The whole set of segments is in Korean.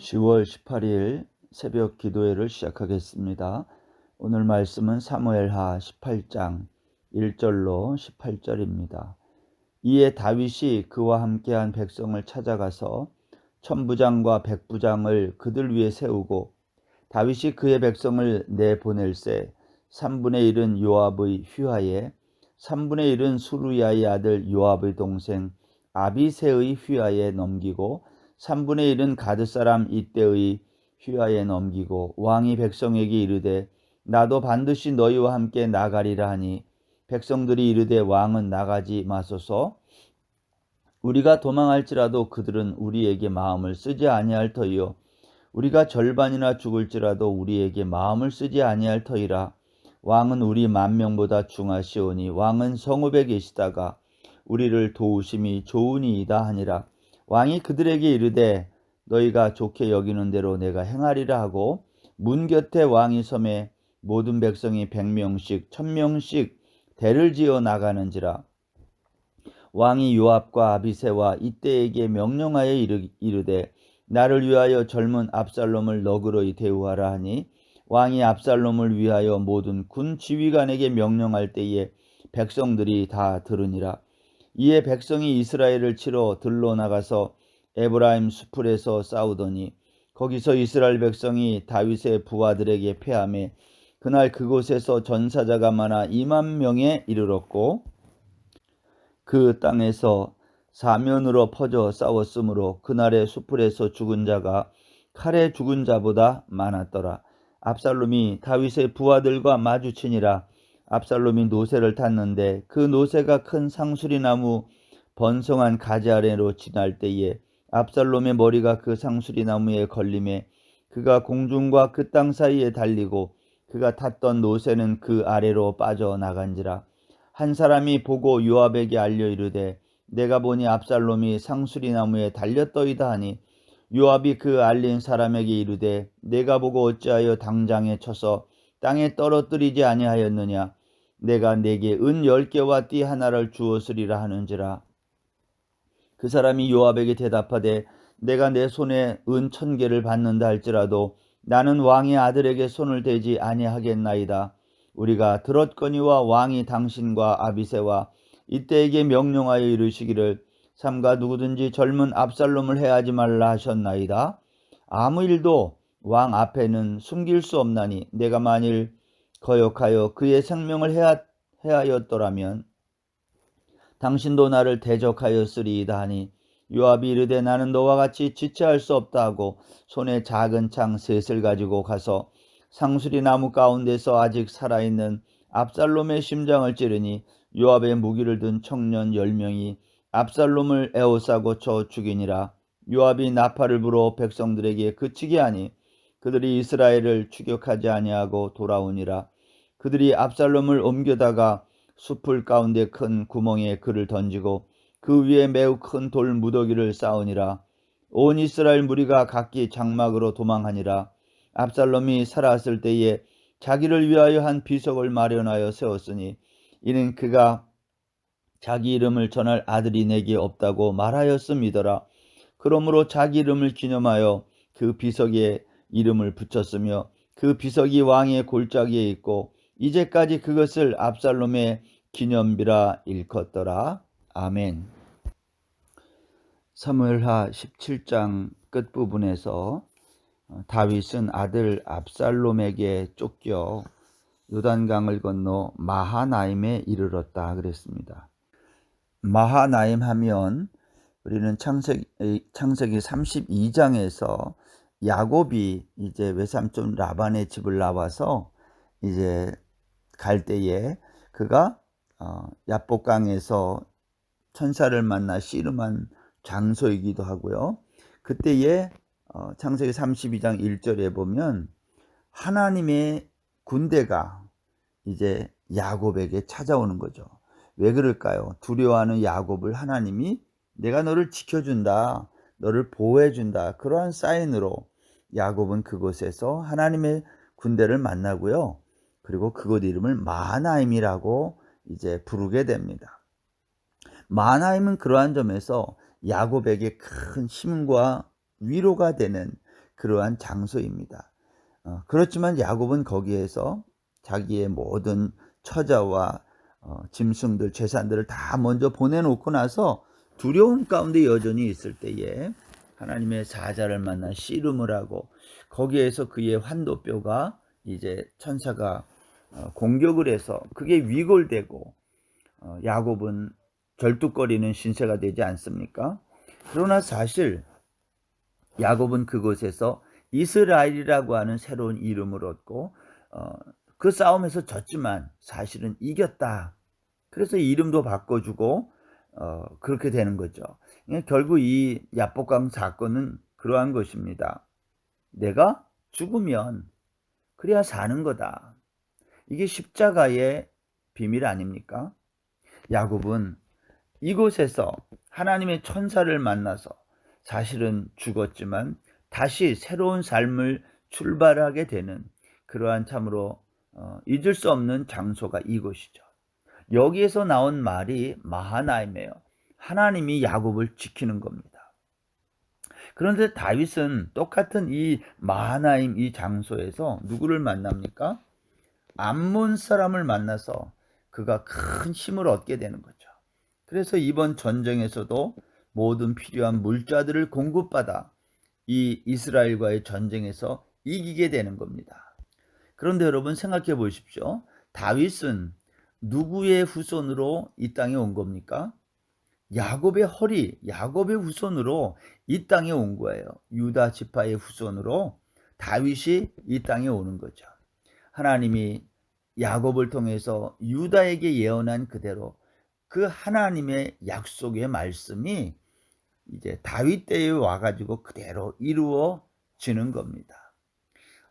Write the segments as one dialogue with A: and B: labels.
A: 10월 18일 새벽 기도회를 시작하겠습니다. 오늘 말씀은 사무엘하 18장 1절로 18절입니다. 이에 다윗이 그와 함께한 백성을 찾아가서 천부장과 백부장을 그들 위에 세우고 다윗이 그의 백성을 내보낼새 3분의 1은 요압의 휘하에 3분의 1은 수루야의 아들 요압의 동생 아비새의 휘하에 넘기고 3분의 1은 가드 사람 이때의 휘하에 넘기고 왕이 백성에게 이르되 나도 반드시 너희와 함께 나가리라 하니 백성들이 이르되 왕은 나가지 마소서. 우리가 도망할지라도 그들은 우리에게 마음을 쓰지 아니할 터이요 우리가 절반이나 죽을지라도 우리에게 마음을 쓰지 아니할 터이라. 왕은 우리 10,000명보다 중하시오니 왕은 성읍에 계시다가 우리를 도우심이 좋으니이다 하니라. 왕이 그들에게 이르되 너희가 좋게 여기는 대로 내가 행하리라 하고 문 곁에 왕이 섬에 모든 백성이 100명씩 1000명씩 대를 지어 나가는지라. 왕이 요압과 아비새와 이때에게 명령하여 이르되 나를 위하여 젊은 압살롬을 너그러이 대우하라 하니 왕이 압살롬을 위하여 모든 군 지휘관에게 명령할 때에 백성들이 다 들으니라. 이에 백성이 이스라엘을 치러 들러 나가서 에브라임 수풀에서 싸우더니 거기서 이스라엘 백성이 다윗의 부하들에게 패하매 그날 그곳에서 전사자가 많아 20,000명에 이르렀고 그 땅에서 사면으로 퍼져 싸웠으므로 그날의 수풀에서 죽은 자가 칼에 죽은 자보다 많았더라. 압살롬이 다윗의 부하들과 마주치니라. 압살롬이 노새를 탔는데 그 노새가 큰 상수리나무 번성한 가지 아래로 지날 때에 압살롬의 머리가 그 상수리나무에 걸림에 그가 공중과 그 땅 사이에 달리고 그가 탔던 노새는 그 아래로 빠져나간지라. 한 사람이 보고 요압에게 알려 이르되 내가 보니 압살롬이 상수리나무에 달렸더이다 하니 요압이 그 알린 사람에게 이르되 내가 보고 어찌하여 당장에 쳐서 땅에 떨어뜨리지 아니하였느냐. 내가 네게 은 10개와 띠 하나를 주었으리라 하는지라. 그 사람이 요압에게 대답하되 내가 내 손에 은 1,000개를 받는다 할지라도 나는 왕의 아들에게 손을 대지 아니하겠나이다. 우리가 들었거니와 왕이 당신과 아비새와 이때에게 명령하여 이르시기를 삼가 누구든지 젊은 압살롬을 해하지 말라 하셨나이다. 아무 일도 왕 앞에는 숨길 수 없나니 내가 만일 거역하여 그의 생명을 해하였더라면 당신도 나를 대적하였으리이다 하니 요압이 이르되 나는 너와 같이 지체할 수 없다 하고 손에 작은 창 셋을 가지고 가서 상수리 나무 가운데서 아직 살아있는 압살롬의 심장을 찌르니 요압의 무기를 든 청년 10명이 압살롬을 에워싸고 쳐 죽이니라. 요압이 나팔을 불어 백성들에게 그치게 하니 그들이 이스라엘을 추격하지 아니하고 돌아오니라. 그들이 압살롬을 옮겨다가 숲을 가운데 큰 구멍에 그를 던지고 그 위에 매우 큰 돌 무더기를 쌓으니라. 온 이스라엘 무리가 각기 장막으로 도망하니라. 압살롬이 살아왔을 때에 자기를 위하여 한 비석을 마련하여 세웠으니 이는 그가 자기 이름을 전할 아들이 내게 없다고 말하였음이더라. 그러므로 자기 이름을 기념하여 그 비석에 이름을 붙였으며 그 비석이 왕의 골짜기에 있고 이제까지 그것을 압살롬의 기념비라 일컫더라. 아멘. 사무엘하 17장 끝부분에서 다윗은 아들 압살롬에게 쫓겨 요단강을 건너 마하나임에 이르렀다 그랬습니다. 마하나임 하면 우리는 창세기 32장에서 야곱이 이제 외삼촌 라반의 집을 나와서 이제 갈 때에 그가 야복강에서 천사를 만나 씨름한 장소이기도 하고요. 그때에 창세기 32장 1절에 보면 하나님의 군대가 이제 야곱에게 찾아오는 거죠. 왜 그럴까요? 두려워하는 야곱을 하나님이 내가 너를 지켜준다, 너를 보호해준다, 그러한 사인으로 야곱은 그곳에서 하나님의 군대를 만나고요. 그리고 그곳 이름을 마하나임이라고 이제 부르게 됩니다. 마하나임은 그러한 점에서 야곱에게 큰 힘과 위로가 되는 그러한 장소입니다. 그렇지만 야곱은 거기에서 자기의 모든 처자와 짐승들, 재산들을 다 먼저 보내놓고 나서 두려움 가운데 여전히 있을 때에 하나님의 사자를 만나 씨름을 하고, 거기에서 그의 환도뼈가 이제 천사가 공격을 해서 그게 위골되고 야곱은 절뚝거리는 신세가 되지 않습니까? 그러나 사실 야곱은 그곳에서 이스라엘이라고 하는 새로운 이름을 얻고 그 싸움에서 졌지만 사실은 이겼다. 그래서 이름도 바꿔주고 그렇게 되는 거죠. 결국 이 야복강 사건은 그러한 것입니다. 내가 죽으면 그래야 사는 거다. 이게 십자가의 비밀 아닙니까? 야곱은 이곳에서 하나님의 천사를 만나서 사실은 죽었지만 다시 새로운 삶을 출발하게 되는 그러한 참으로 잊을 수 없는 장소가 이곳이죠. 여기에서 나온 말이 마하나임이에요. 하나님이 야곱을 지키는 겁니다. 그런데 다윗은 똑같은 이 마하나임 이 장소에서 누구를 만납니까? 암몬 사람을 만나서 그가 큰 힘을 얻게 되는 거죠. 그래서 이번 전쟁에서도 모든 필요한 물자들을 공급받아 이 이스라엘과의 전쟁에서 이기게 되는 겁니다. 그런데 여러분 생각해 보십시오. 다윗은 누구의 후손으로 이 땅에 온 겁니까? 야곱의 허리, 야곱의 후손으로 이 땅에 온 거예요. 유다 지파의 후손으로 다윗이 이 땅에 오는 거죠. 하나님이 야곱을 통해서 유다에게 예언한 그대로 그 하나님의 약속의 말씀이 이제 다윗 때에 와가지고 그대로 이루어지는 겁니다.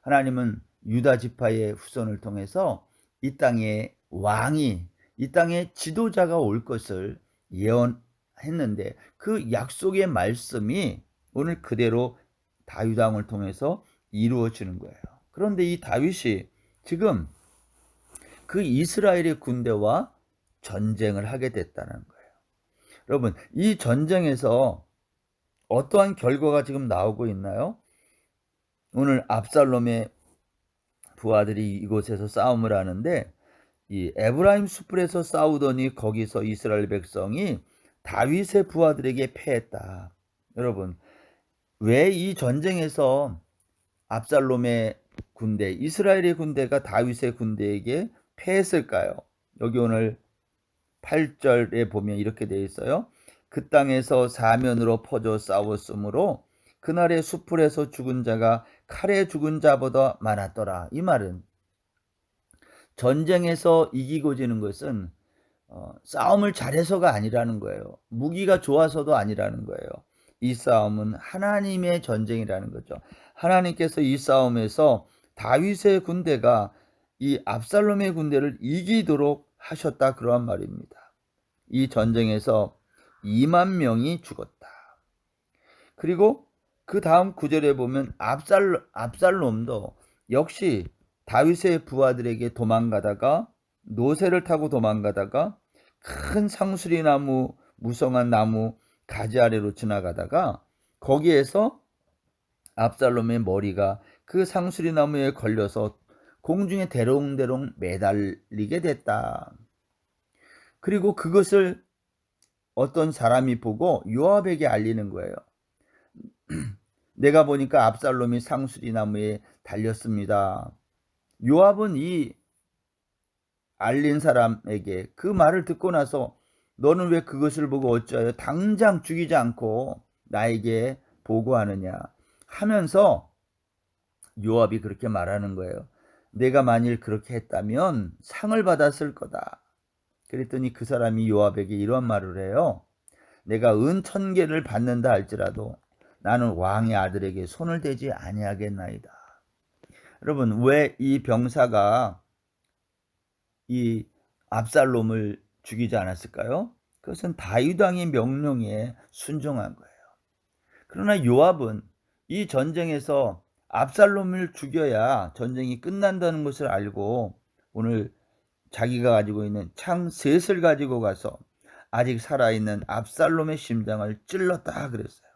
A: 하나님은 유다 지파의 후손을 통해서 이 땅에 왕이, 이 땅에 지도자가 올 것을 예언했는데 그 약속의 말씀이 오늘 그대로 다윗 왕을 통해서 이루어지는 거예요. 그런데 이 다윗이 지금 그 이스라엘의 군대와 전쟁을 하게 됐다는 거예요. 여러분, 이 전쟁에서 어떠한 결과가 지금 나오고 있나요? 오늘 압살롬의 부하들이 이곳에서 싸움을 하는데 이 에브라임 숲에서 싸우더니 거기서 이스라엘 백성이 다윗의 부하들에게 패했다. 여러분, 왜 이 전쟁에서 압살롬의 군대, 이스라엘의 군대가 다윗의 군대에게 패했을까요? 여기 오늘 8절에 보면 이렇게 되어 있어요. 그 땅에서 사면으로 퍼져 싸웠으므로 그날의 수풀에서 죽은 자가 칼에 죽은 자보다 많았더라. 이 말은 전쟁에서 이기고 지는 것은 싸움을 잘해서가 아니라는 거예요. 무기가 좋아서도 아니라는 거예요. 이 싸움은 하나님의 전쟁이라는 거죠. 하나님께서 이 싸움에서 다윗의 군대가 이 압살롬의 군대를 이기도록 하셨다, 그러한 말입니다. 이 전쟁에서 2만 명이 죽었다. 그리고 그 다음 구절에 보면 압살롬도 역시 다윗의 부하들에게 도망가다가, 노새를 타고 도망가다가 큰 상수리 나무, 무성한 나무 가지 아래로 지나가다가 거기에서 압살롬의 머리가 그 상수리 나무에 걸려서 공중에 대롱대롱 매달리게 됐다. 그리고 그것을 어떤 사람이 보고 요압에게 알리는 거예요. 내가 보니까 압살롬이 상수리 나무에 달렸습니다. 요압은 이 알린 사람에게 그 말을 듣고 나서 너는 왜 그것을 보고 어찌하여 당장 죽이지 않고 나에게 보고하느냐 하면서 요압이 그렇게 말하는 거예요. 내가 만일 그렇게 했다면 상을 받았을 거다. 그랬더니 그 사람이 요압에게 이런 말을 해요. 내가 은 1000개를 받는다 할지라도 나는 왕의 아들에게 손을 대지 아니하겠나이다. 여러분, 왜 이 병사가 이 압살롬을 죽이지 않았을까요? 그것은 다윗 왕의 명령에 순종한 거예요. 그러나 요압은 이 전쟁에서 압살롬을 죽여야 전쟁이 끝난다는 것을 알고 오늘 자기가 가지고 있는 창 셋을 가지고 가서 아직 살아있는 압살롬의 심장을 찔렀다 그랬어요.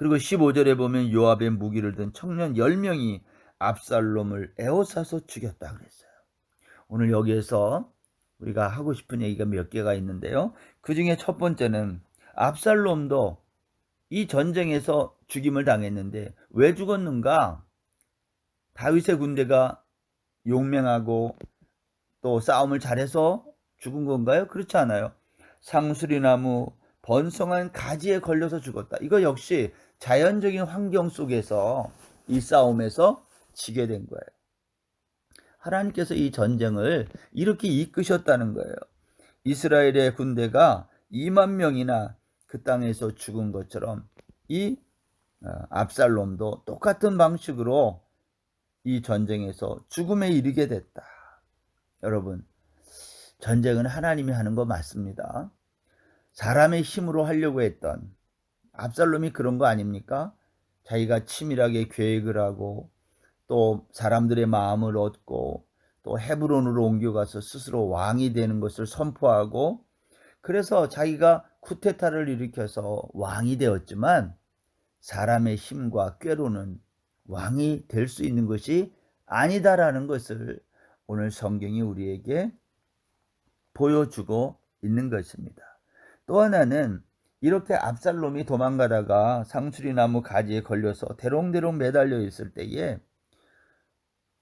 A: 그리고 15절에 보면 요압의 무기를 든 청년 10명이 압살롬을 에워싸서 죽였다 그랬어요. 오늘 여기에서 우리가 하고 싶은 얘기가 몇 개가 있는데요. 그 중에 첫 번째는 압살롬도 이 전쟁에서 죽임을 당했는데 왜 죽었는가? 다윗의 군대가 용맹하고 또 싸움을 잘해서 죽은 건가요? 그렇지 않아요. 상수리나무 번성한 가지에 걸려서 죽었다. 이거 역시 자연적인 환경 속에서 이 싸움에서 지게 된 거예요. 하나님께서 이 전쟁을 이렇게 이끄셨다는 거예요. 이스라엘의 군대가 2만 명이나 그 땅에서 죽은 것처럼 이 압살롬도 똑같은 방식으로 이 전쟁에서 죽음에 이르게 됐다. 여러분, 전쟁은 하나님이 하는 거 맞습니다. 사람의 힘으로 하려고 했던 압살롬이 그런 거 아닙니까? 자기가 치밀하게 계획을 하고 또 사람들의 마음을 얻고 또 헤브론으로 옮겨가서 스스로 왕이 되는 것을 선포하고 그래서 자기가 쿠데타를 일으켜서 왕이 되었지만 사람의 힘과 꾀로는 왕이 될 수 있는 것이 아니다라는 것을 오늘 성경이 우리에게 보여주고 있는 것입니다. 또 하나는 이렇게 압살롬이 도망가다가 상수리나무 가지에 걸려서 대롱대롱 매달려 있을 때에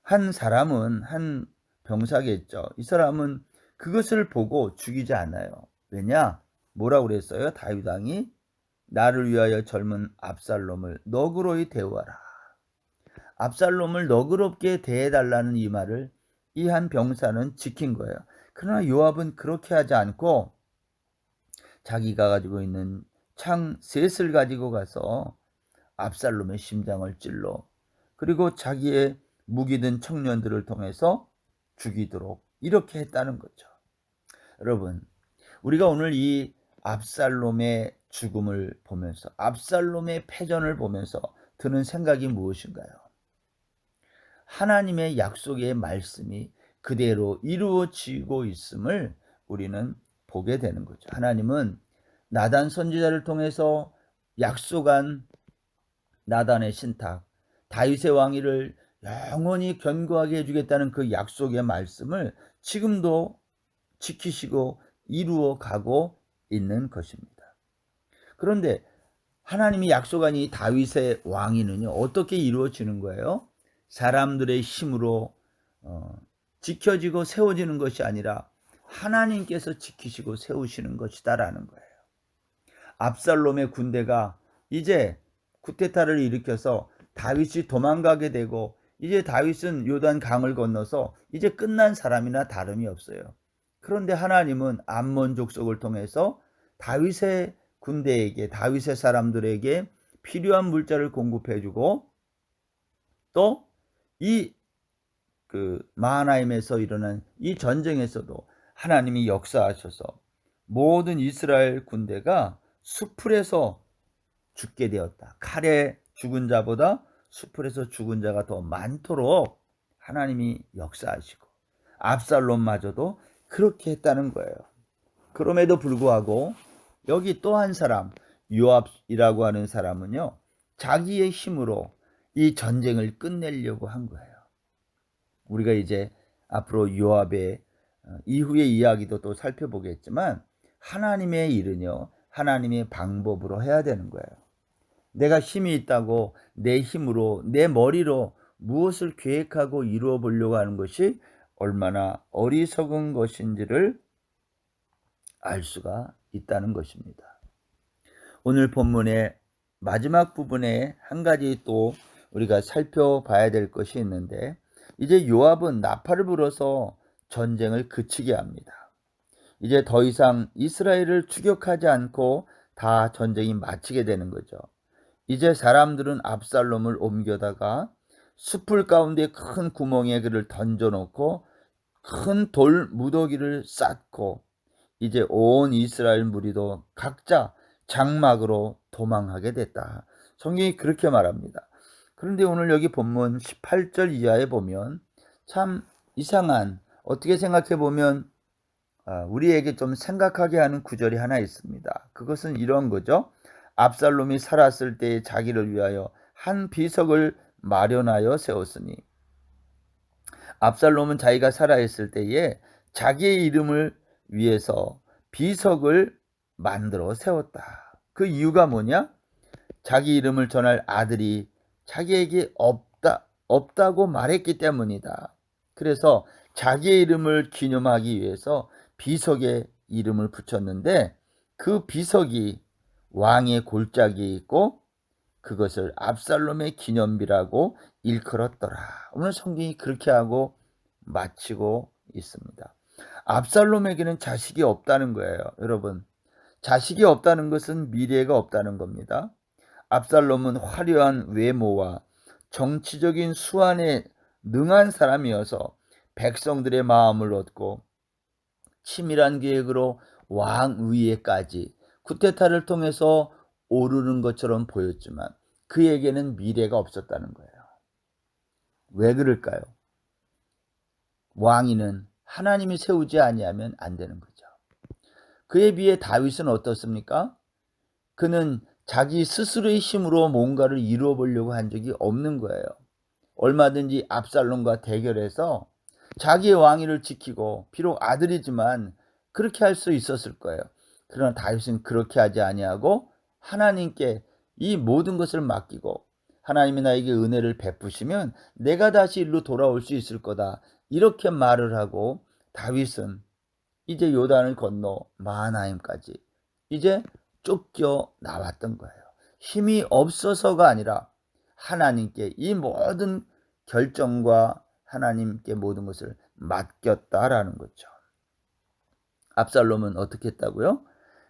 A: 한 사람은 한 병사겠죠. 이 사람은 그것을 보고 죽이지 않아요. 왜냐? 뭐라고 그랬어요? 다윗 왕이 나를 위하여 젊은 압살롬을 너그러이 대우하라. 압살롬을 너그럽게 대해달라는 이 말을 이 한 병사는 지킨 거예요. 그러나 요압은 그렇게 하지 않고 자기가 가지고 있는 창 셋을 가지고 가서 압살롬의 심장을 찔러 그리고 자기의 무기든 청년들을 통해서 죽이도록 이렇게 했다는 거죠. 여러분, 우리가 오늘 이 압살롬의 죽음을 보면서 압살롬의 패전을 보면서 드는 생각이 무엇인가요? 하나님의 약속의 말씀이 그대로 이루어지고 있음을 우리는 보게 되는 거죠. 하나님은 나단 선지자를 통해서 약속한 나단의 신탁, 다윗의 왕위를 영원히 견고하게 해주겠다는 그 약속의 말씀을 지금도 지키시고 이루어 가고 있는 것입니다. 그런데 하나님이 약속한 이 다윗의 왕위는요, 어떻게 이루어지는 거예요? 사람들의 힘으로 지켜지고 세워지는 것이 아니라 하나님께서 지키시고 세우시는 것이다라는 거예요. 압살롬의 군대가 이제 쿠데타를 일으켜서 다윗이 도망가게 되고 이제 다윗은 요단 강을 건너서 이제 끝난 사람이나 다름이 없어요. 그런데 하나님은 암몬 족속을 통해서 다윗의 군대에게 다윗의 사람들에게 필요한 물자를 공급해주고 또 이 마하나임에서 일어난 이 전쟁에서도 하나님이 역사하셔서 모든 이스라엘 군대가 수풀에서 죽게 되었다. 칼에 죽은 자보다 수풀에서 죽은 자가 더 많도록 하나님이 역사하시고 압살롬마저도 그렇게 했다는 거예요. 그럼에도 불구하고 여기 또 한 사람 요압이라고 하는 사람은요, 자기의 힘으로 이 전쟁을 끝내려고 한 거예요. 우리가 이제 앞으로 요압의 이후의 이야기도 또 살펴보겠지만 하나님의 일은요, 하나님의 방법으로 해야 되는 거예요. 내가 힘이 있다고 내 힘으로 내 머리로 무엇을 계획하고 이루어 보려고 하는 것이 얼마나 어리석은 것인지를 알 수가 있다는 것입니다. 오늘 본문의 마지막 부분에 한 가지 또 우리가 살펴봐야 될 것이 있는데 이제 요압은 나팔을 불어서 전쟁을 그치게 합니다. 이제 더 이상 이스라엘을 추격하지 않고 다 전쟁이 마치게 되는 거죠. 이제 사람들은 압살롬을 옮겨다가 숲을 가운데 큰 구멍에 그를 던져놓고 큰 돌 무더기를 쌓고 이제 온 이스라엘 무리도 각자 장막으로 도망하게 됐다. 성경이 그렇게 말합니다. 그런데 오늘 여기 본문 18절 이하에 보면 참 이상한, 어떻게 생각해 보면 우리에게 좀 생각하게 하는 구절이 하나 있습니다. 그것은 이런 거죠. 압살롬이 살았을 때에 자기를 위하여 한 비석을 마련하여 세웠으니 압살롬은 자기가 살아있을 때에 자기의 이름을 위해서 비석을 만들어 세웠다. 그 이유가 뭐냐? 자기 이름을 전할 아들이 자기에게 없다고 말했기 때문이다. 그래서 자기의 이름을 기념하기 위해서 비석에 이름을 붙였는데 그 비석이 왕의 골짜기에 있고 그것을 압살롬의 기념비라고 일컬었더라. 오늘 성경이 그렇게 하고 마치고 있습니다. 압살롬에게는 자식이 없다는 거예요. 여러분, 자식이 없다는 것은 미래가 없다는 겁니다. 압살롬은 화려한 외모와 정치적인 수완에 능한 사람이어서 백성들의 마음을 얻고 치밀한 계획으로 왕위에까지 쿠데타를 통해서 오르는 것처럼 보였지만 그에게는 미래가 없었다는 거예요. 왜 그럴까요? 왕위는 하나님이 세우지 아니하면 안 되는 거죠. 그에 비해 다윗은 어떻습니까? 그는 자기 스스로의 힘으로 뭔가를 이루어 보려고 한 적이 없는 거예요. 얼마든지 압살롬과 대결해서 자기의 왕위를 지키고 비록 아들이지만 그렇게 할 수 있었을 거예요. 그러나 다윗은 그렇게 하지 아니하고 하나님께 이 모든 것을 맡기고 하나님이 나에게 은혜를 베푸시면 내가 다시 일로 돌아올 수 있을 거다. 이렇게 말을 하고 다윗은 이제 요단을 건너 마하나임까지 이제 쫓겨 나왔던 거예요. 힘이 없어서가 아니라 하나님께 이 모든 결정과 하나님께 모든 것을 맡겼다라는 거죠. 압살롬은 어떻게 했다고요?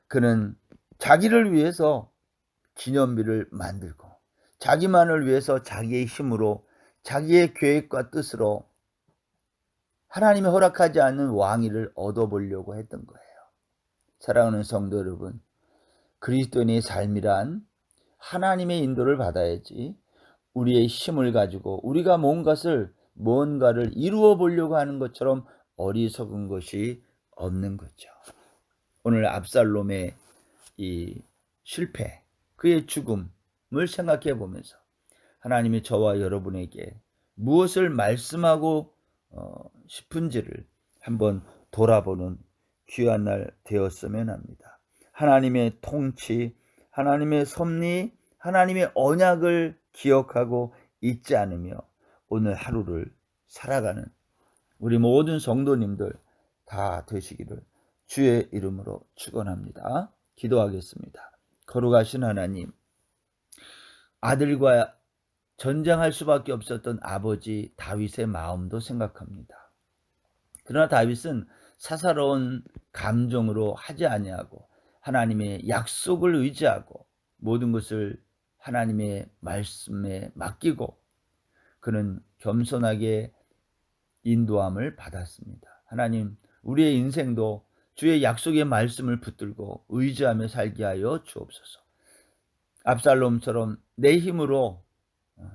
A: 그는 자기를 위해서 기념비를 만들고 자기만을 위해서 자기의 힘으로 자기의 계획과 뜻으로 하나님이 허락하지 않는 왕위를 얻어보려고 했던 거예요. 사랑하는 성도 여러분, 그리스도인의 삶이란 하나님의 인도를 받아야지 우리의 힘을 가지고 우리가 뭔가를 이루어 보려고 하는 것처럼 어리석은 것이 없는 거죠. 오늘 압살롬의 이 실패, 그의 죽음을 생각해 보면서 하나님이 저와 여러분에게 무엇을 말씀하고 싶은지를 한번 돌아보는 귀한 날 되었으면 합니다. 하나님의 통치, 하나님의 섭리, 하나님의 언약을 기억하고 잊지 않으며 오늘 하루를 살아가는 우리 모든 성도님들 다 되시기를 주의 이름으로 축원합니다. 기도하겠습니다. 거룩하신 하나님, 아들과 전쟁할 수밖에 없었던 아버지 다윗의 마음도 생각합니다. 그러나 다윗은 사사로운 감정으로 하지 아니하고 하나님의 약속을 의지하고 모든 것을 하나님의 말씀에 맡기고 그는 겸손하게 인도함을 받았습니다. 하나님, 우리의 인생도 주의 약속의 말씀을 붙들고 의지하며 살게 하여 주옵소서. 압살롬처럼 내 힘으로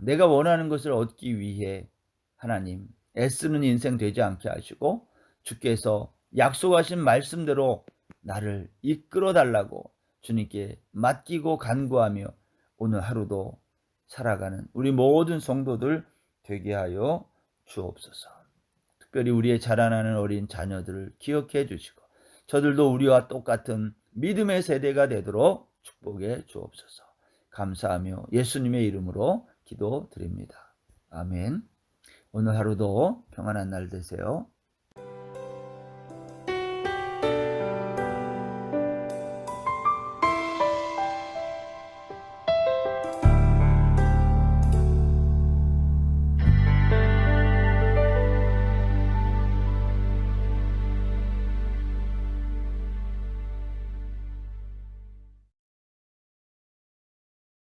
A: 내가 원하는 것을 얻기 위해 하나님 애쓰는 인생 되지 않게 하시고 주께서 약속하신 말씀대로 나를 이끌어 달라고 주님께 맡기고 간구하며 오늘 하루도 살아가는 우리 모든 성도들 되게 하여 주옵소서. 특별히 우리의 자라나는 어린 자녀들을 기억해 주시고 저들도 우리와 똑같은 믿음의 세대가 되도록 축복해 주옵소서. 감사하며 예수님의 이름으로 기도드립니다. 아멘. 오늘 하루도 평안한 날 되세요.